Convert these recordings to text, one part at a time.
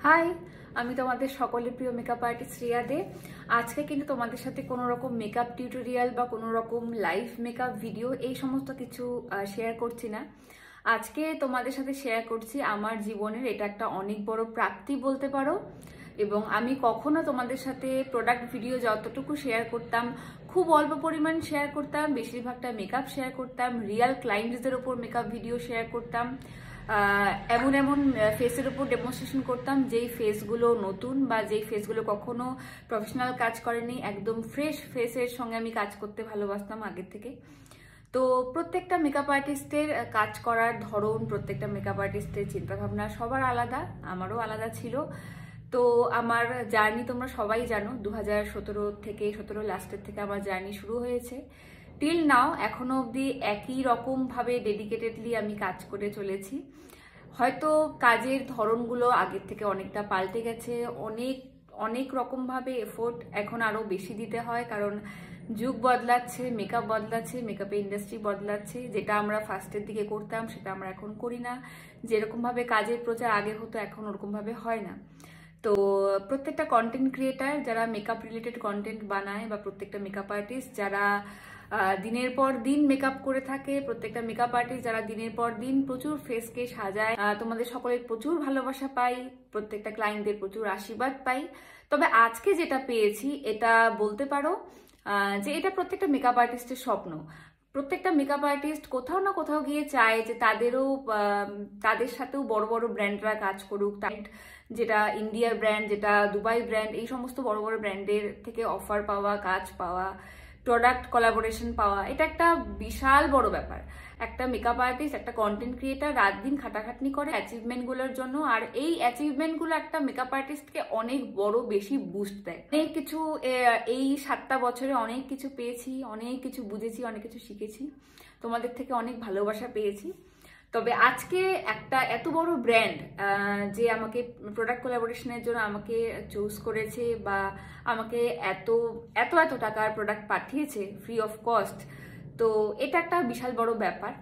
High, আমি তোমাদের সকলের প্রিয় মেকআপ আর্টিস্ট রিয়া দে। আজকে কিন্তু তোমাদের সাথে কোনো রকম মেকআপ টিউটোরিয়াল বা কোনো রকম লাইভ মেকআপ ভিডিও এই সমস্ত কিছু শেয়ার করছি না। আজকে তোমাদের সাথে শেয়ার করছি আমার জীবনের এটা একটা অনেক বড় প্রাপ্তি বলতে পারো। এবং আমি কখনো তোমাদের সাথে প্রোডাক্ট ভিডিও যতটুকু শেয়ার করতাম খুব অল্প পরিমাণ শেয়ার করতাম, বেশিরভাগটা মেকআপ শেয়ার করতাম, রিয়াল ক্লায়েন্টসদের ওপর মেকআপ ভিডিও শেয়ার করতাম, এমন এমন ফেসের উপর ডেমনস্ট্রেশন করতাম যেই ফেসগুলো নতুন বা যেই ফেসগুলো কখনো প্রফেশনাল কাজ করেনি, একদম ফ্রেশ ফেসের সঙ্গে আমি কাজ করতে ভালোবাসতাম আগের থেকে। তো প্রত্যেকটা মেকআপ আর্টিস্টের কাজ করার ধরন, প্রত্যেকটা মেকআপ আর্টিস্টের চিন্তাভাবনা সবার আলাদা, আমারও আলাদা ছিল। তো আমার জার্নি তোমরা সবাই জানো, 2017 থেকে 17 লাস্টের থেকে আমার জার্নি শুরু হয়েছে। টিল নাও এখনো অবধি একই রকম ভাবে ডেডিকেটেডলি আমি কাজ করে চলেছি। হয়তো কাজের ধরনগুলো আগের থেকে অনেকটা পাল্টে গেছে, অনেক অনেক রকম ভাবে এফোর্ট এখন আরো বেশি দিতে হয়, কারণ যুগ বদলাচ্ছে, মেকআপ বদলাচ্ছে, মেকআপের ইন্ডাস্ট্রি বদলাচ্ছে। যেটা আমরা ফার্স্টের দিকে করতাম সেটা আমরা এখন করি না, যেরকম ভাবে কাজের প্রচার আগে হতো এখন ওরকম ভাবে হয় না। তো প্রত্যেকটা কন্টেন্ট ক্রিয়েটার যারা মেকআপ রিলেটেড কন্টেন্ট বানায় বা প্রত্যেকটা মেকআপ আর্টিস্ট যারা দিনের পর দিন মেকআপ করে থাকে, প্রত্যেকটা মেকআপ আর্টিস্ট যারা দিনের পর দিন প্রচুর ফেসকে সাজায়, তোমাদের সকলের প্রচুর ভালোবাসা পাই, প্রত্যেকটা ক্লায়েন্টদের প্রচুর আশীর্বাদ পাই। তবে আজকে যেটা পেয়েছি এটা বলতে পারো যে এটা প্রত্যেকটা মেকআপ আর্টিস্টের স্বপ্ন। প্রত্যেকটা মেকআপ আর্টিস্ট কোথাও না কোথাও গিয়ে চায় যে তাদের সাথেও বড় বড় ব্র্যান্ডরা কাজ করুক, যেটা ইন্ডিয়ার ব্র্যান্ড, যেটা দুবাই ব্র্যান্ড, এই সমস্ত বড় বড় ব্র্যান্ডের থেকে অফার পাওয়া, কাজ পাওয়া, প্রোডাক্ট কোলাবোরেশন পাওয়া, এটা একটা বিশাল বড় ব্যাপার। একটা মেকআপ আর্টিস্ট, একটা কন্টেন্ট ক্রিয়েটার রাত দিন খাটাখাটনি করে অ্যাচিভমেন্টগুলোর জন্য, আর এই অ্যাচিভমেন্টগুলো একটা মেকআপ আর্টিস্টকে অনেক বড় বেশি বুস্ট দেয়। অনেক কিছু এই 7টা বছরে অনেক কিছু পেয়েছি, অনেক কিছু বুঝেছি, অনেক কিছু শিখেছি, তোমাদের থেকে অনেক ভালোবাসা পেয়েছি। তবে আজকে একটা এত বড় ব্র্যান্ড যে আমাকে প্রোডাক্ট কোলাবোরেশনের জন্য আমাকে চুজ করেছে বা আমাকে এত এত এত টাকার প্রোডাক্ট পাঠিয়েছে ফ্রি অফ কস্ট, তো এটা একটা বিশাল বড় ব্যাপার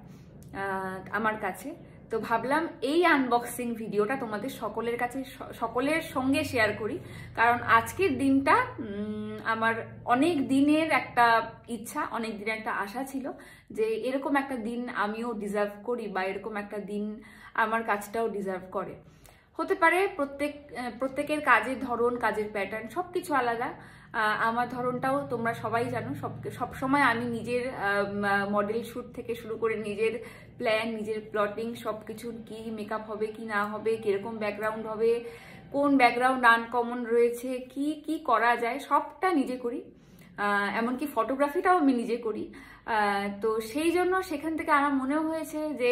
আমার কাছে। তো ভাবলাম এই আনবক্সিং ভিডিওটা তোমাদের সকলের কাছে, সকলের সঙ্গে শেয়ার করি, কারণ আজকের দিনটা আমার অনেক দিনের একটা ইচ্ছা, অনেক দিনের একটা আশা ছিল যে এরকম একটা দিন আমিও ডিজার্ভ করি বা এরকম একটা দিন আমার কাজটাও ডিজার্ভ করে। হতে পারে প্রত্যেকের কাজের ধরন, কাজের প্যাটার্ন সবকিছু আলাদা। আমার ধরনটাও তোমরা সবাই জানো, সব সময় আমি নিজের মডেল শ্যুট থেকে শুরু করে নিজের প্ল্যান, নিজের প্লটিং, সবকিছু কি মেকআপ হবে কি না হবে, কিরকম ব্যাকগ্রাউন্ড হবে, কোন ব্যাকগ্রাউন্ড আনকমন রয়েছে, কি কি করা যায়, সবটা নিজে করি। এমনকি ফটোগ্রাফিটাও আমি নিজে করি। তো সেই জন্য সেখান থেকে আমার মনে হয়েছে যে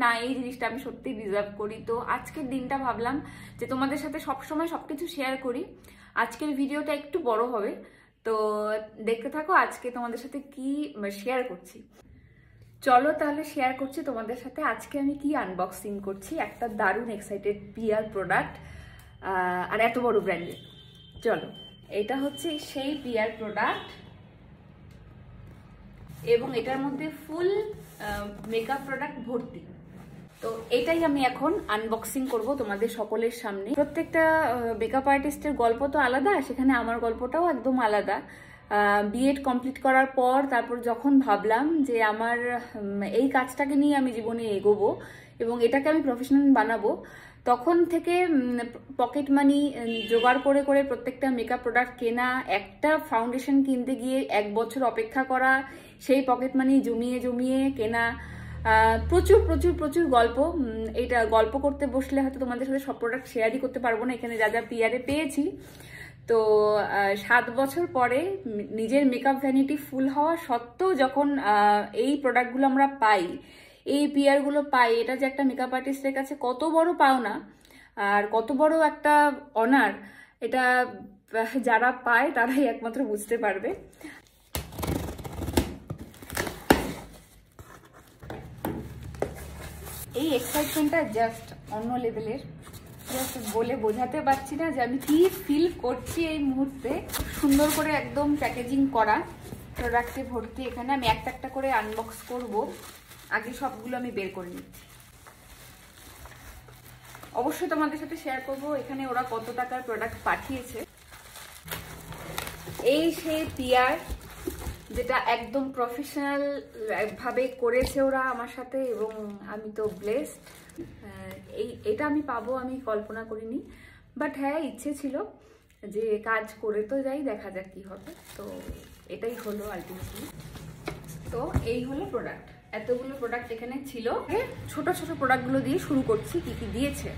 না, এই জিনিসটা আমি সত্যি ডিজার্ভ করি। তো আজকের দিনটা ভাবলাম যে তোমাদের সাথে সবসময় সবকিছু শেয়ার করি। আজকের ভিডিওটা একটু বড় হবে, তো দেখতে থাকো আজকে তোমাদের সাথে কি শেয়ার করছি। চলো তাহলে শেয়ার করছি তোমাদের সাথে আজকে আমি কি আনবক্সিং করছি। একটা দারুণ এক্সাইটেড পিয়ার প্রোডাক্ট, আর এত বড় ব্র্যান্ডের। চলো, এটা হচ্ছে সেই পিয়ার প্রোডাক্ট এবং এটার মধ্যে ফুল মেকআপ প্রোডাক্ট ভর্তি। তো এটাই আমি এখন আনবক্সিং করব তোমাদের সকলের সামনে। প্রত্যেকটা মেকআপ আর্টিস্টের গল্প তো আলাদা, সেখানে আমার গল্পটাও একদম আলাদা। বিএড কমপ্লিট করার পর তারপর যখন ভাবলাম যে আমার এই কাজটাকে নিয়ে আমি জীবনে এগোবো এবং এটাকে আমি প্রফেশনাল বানাবো, তখন থেকে পকেট মানি জোগাড় করে করে প্রত্যেকটা মেকআপ প্রোডাক্ট কেনা, একটা ফাউন্ডেশন কিনতে গিয়ে 1 বছর অপেক্ষা করা, সেই পকেট মানি জমিয়ে জমিয়ে কেনা, প্রচুর প্রচুর প্রচুর গল্প। এটা গল্প করতে বসলে হয়তো তোমাদের সাথে সব প্রোডাক্ট শেয়ারই করতে পারবো না, এখানে যা যা পিয়ারে পেয়েছি। তো 7 বছর পরে নিজের মেকআপ ভ্যানিটি ফুল হওয়া সত্ত্বেও যখন এই প্রোডাক্টগুলো আমরা পাই, এই পিয়ারগুলো পাই, এটা যে একটা মেকআপ আর্টিস্টের কাছে কত বড় পাওনা আর কত বড় একটা অনার, এটা যারা পায় তারাই একমাত্র বুঝতে পারবে। এই এক্সাইটমেন্টটা জাস্ট অন্য লেভেলের, জাস্ট বলে বোঝাতে পারছি না যে আমি কি ফিল করছি এই মুহূর্তে। সুন্দর করে একদম প্যাকেজিং করা, প্রোডাক্টে ভর্তি। এখানে আমি একটা একটা করে আনবক্স করব, আগে সবগুলো আমি বের করে নিচ্ছি। অবশ্যই তোমাদের সাথে শেয়ার করব এখানে ওরা কত টাকার প্রোডাক্ট পাঠিয়েছে। এই সেই পিয়ার যেটা একদম প্রফেশনাল ভাবে করেছে ওরা আমার সাথে, এবং আমি তো ব্লেসড। এটা আমি পাবো আমি কল্পনা করিনি, বাট হ্যাঁ ইচ্ছে ছিল যে কাজ করে তো যাই, দেখা যাক কি হবে। তো এটাই হলো আলটিমেটলি। তো এই হলো প্রোডাক্ট, এতগুলো প্রোডাক্ট এখানে ছিল। ছোট ছোট প্রোডাক্টগুলো দিয়ে শুরু করছি, কি কি দিয়েছে।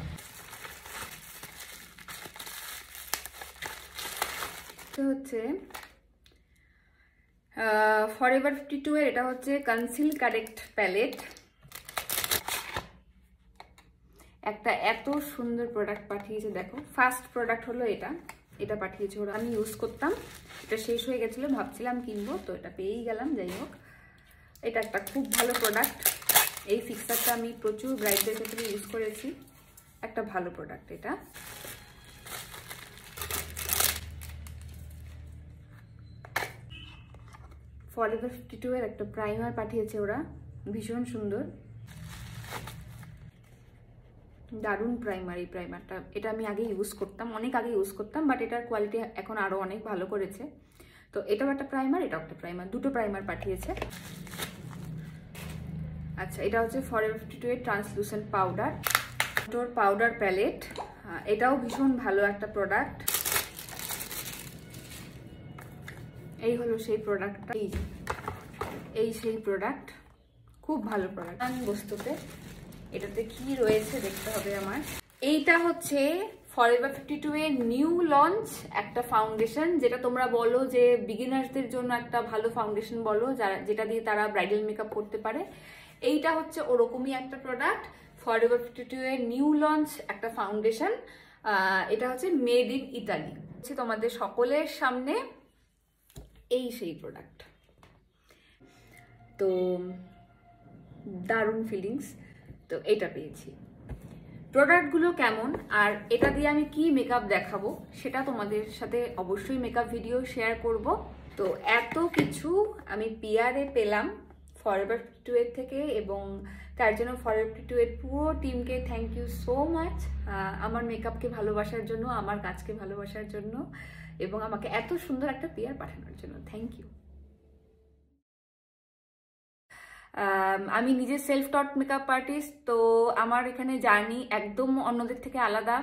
তো হচ্ছে ফরএভার 52 এর এটা হচ্ছে কনসিল কারেক্ট প্যালেট। একটা এত সুন্দর প্রোডাক্ট পাঠিয়েছে, দেখো ফার্স্ট প্রোডাক্ট হলো এটা পাঠিয়েছে ওরা। আমি ইউজ করতাম, এটা শেষ হয়ে গেছিল, ভাবছিলাম কিনবো, তো এটা পেয়েই গেলাম। যাই হোক, এটা একটা খুব ভালো প্রোডাক্ট। এই ফিক্সারটা আমি প্রচুর ব্রাইডদের ক্ষেত্রে ইউজ করেছি, একটা ভালো প্রোডাক্ট এটা। ফরএভার 52 এর একটা প্রাইমার পাঠিয়েছে ওরা, ভীষণ সুন্দর, দারুণ প্রাইমার। এই প্রাইমারটা এটা আমি আগে ইউজ করতাম, অনেক আগে ইউজ করতাম, বাট এটার কোয়ালিটি এখন আরো অনেক ভালো করেছে। তো এটাও একটা প্রাইমার, এটাও একটা প্রাইমার, দুটো প্রাইমার পাঠিয়েছে। আচ্ছা, এটা হচ্ছে ফরএভার 52 এর ট্রান্সলুসেন্ট পাউডার প্যালেট। এটাও ভীষণ ভালো একটা প্রোডাক্ট। এই হলো সেই প্রোডাক্টটা, এই সেই প্রোডাক্ট, খুব ভালো প্রোডাক্ট। বস্তুতে এটাতে কি রয়েছে দেখতে হবে আমার। এইটা হচ্ছে ফরএভার 52 এর নিউ লঞ্চ একটা ফাউন্ডেশন, যেটা তোমরা বলো যে বিগিনার্সদের জন্য একটা ভালো ফাউন্ডেশন বলো, যেটা দিয়ে তারা ব্রাইডাল মেকআপ করতে পারে। এইটা হচ্ছে ওরকমই একটা প্রোডাক্ট, ফরএভার 52 এর নিউ লঞ্চ একটা ফাউন্ডেশন। এটা হচ্ছে মেড ইন ইতালি। হচ্ছে তোমাদের সকলের সামনে এই সেই প্রোডাক্ট। তো দারুণ ফিলিংস। তো এটা পেয়েছি। প্রোডাক্টগুলো কেমন আর এটা দিয়ে আমি কি মেকআপ দেখাবো সেটা তোমাদের সাথে অবশ্যই মেকআপ ভিডিও শেয়ার করব। তো এত কিছু আমি পিয়ারে পেলাম ফরএভার 52 এর থেকে, এবং তার জন্য ফরএভার 52 এর পুরো টিমকে থ্যাংক ইউ সো মাচ, আমার মেকআপকে ভালোবাসার জন্য, আমার কাজকে ভালোবাসার জন্য, এবং আমাকে এত সুন্দর একটা পিয়ার পাঠানোর জন্য থ্যাংক ইউ। আমি নিজে সেলফ টট মেকআপ আর্টিস্ট, তো আমার এখানে জার্নি একদম অন্যদের থেকে আলাদা।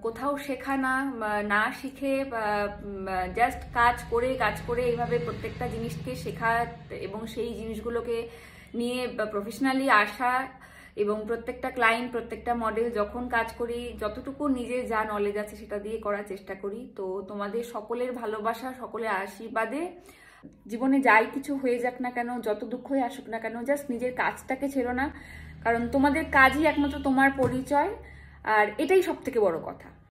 কোথাও শেখা না শিখে জাস্ট কাজ করে এইভাবে প্রত্যেকটা জিনিসকে শেখা এবং সেই জিনিসগুলোকে নিয়ে প্রফেশনালি আসা, এবং প্রত্যেকটা ক্লায়েন্ট প্রত্যেকটা মডেল যখন কাজ করি যতটুকু নিজের যা নলেজ আছে সেটা দিয়ে করার চেষ্টা করি। তো তোমাদের সকলের ভালোবাসা, সকলের আশীর্বাদে জীবনে যাই কিছু হয়ে যাক না কেন, যত দুঃখই আসুক না কেন, জাস্ট নিজের কাজটাকে ছেড়ো না, কারণ তোমাদের কাজই একমাত্র তোমার পরিচয়, আর এটাই সব থেকে বড় কথা।